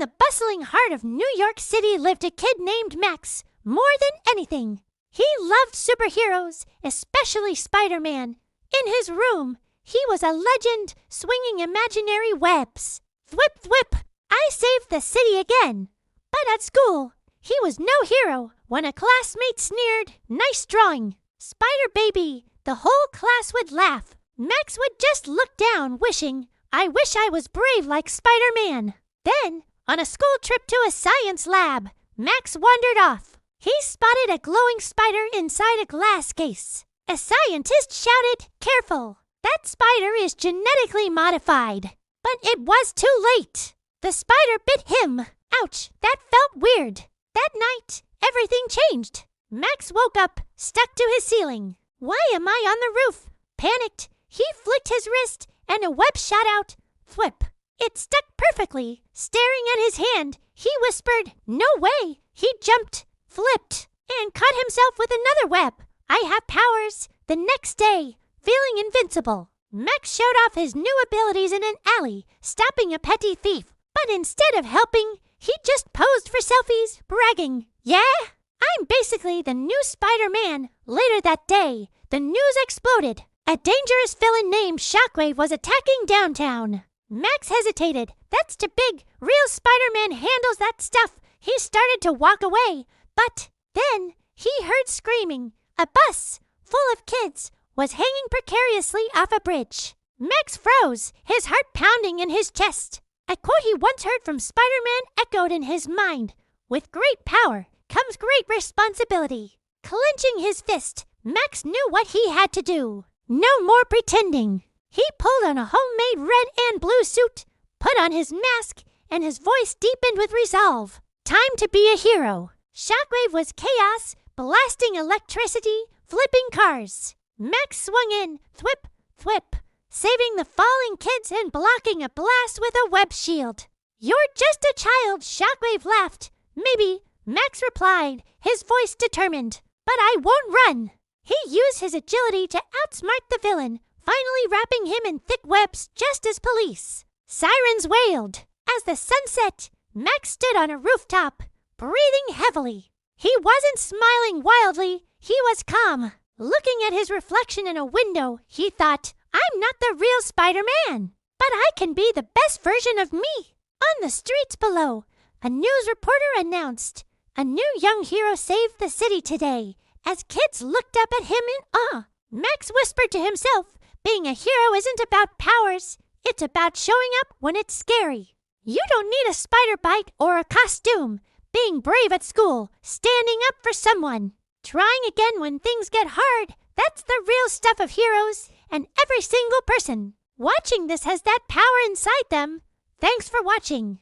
the bustling heart of New York City lived a kid named Max. More than anything, he loved superheroes, especially Spider-Man. In his room, he was a legend, swinging imaginary webs. Thwip, thwip, I saved the city again. But at school, he was no hero when a classmate sneered, "Nice drawing, Spider Baby." The whole class would laugh. Max would just look down, wishing, "I wish I was brave like Spider-Man." Then, on a school trip to a science lab, Max wandered off. He spotted a glowing spider inside a glass case. A scientist shouted, "Careful, that spider is genetically modified." But it was too late. The spider bit him. Ouch, that felt weird. That night, everything changed. Max woke up, stuck to his ceiling. "Why am I on the roof?" Panicked, he flicked his wrist, and a web shot out. Thwip. It stuck perfectly. Staring at his hand, he whispered, "No way." He jumped, flipped, and caught himself with another web. "I have powers." The next day, feeling invincible, Max showed off his new abilities in an alley, stopping a petty thief. But instead of helping, he just posed for selfies, bragging, "Yeah, I'm basically the new Spider-Man." Later that day, the news exploded. A dangerous villain named Shockwave was attacking downtown. Max hesitated. "That's too big. Real Spider-Man handles that stuff." He started to walk away, but then he heard screaming. A bus full of kids was hanging precariously off a bridge. Max froze, his heart pounding in his chest. A quote he once heard from Spider-Man echoed in his mind. "With great power comes great responsibility." Clenching his fist, Max knew what he had to do. No more pretending. He pulled on a homemade red and blue suit, put on his mask, and his voice deepened with resolve. Time to be a hero. Shockwave was chaos, blasting electricity, flipping cars. Max swung in, thwip, thwip, saving the falling kids and blocking a blast with a web shield. "You're just a child," Shockwave laughed. "Maybe," Max replied, his voice determined. "But I won't run." He used his agility to outsmart the villain, finally wrapping him in thick webs just as police. Sirens wailed. As the sun set, Max stood on a rooftop, breathing heavily. He wasn't smiling wildly, he was calm. Looking at his reflection in a window, he thought, "I'm not the real Spider-Man, but I can be the best version of me." On the streets below, a news reporter announced, "A new young hero saved the city today." As kids looked up at him in awe, Max whispered to himself, "Being a hero isn't about powers. It's about showing up when it's scary." You don't need a spider bite or a costume. Being brave at school, standing up for someone, trying again when things get hard, that's the real stuff of heroes, and every single person watching this has that power inside them. Thanks for watching.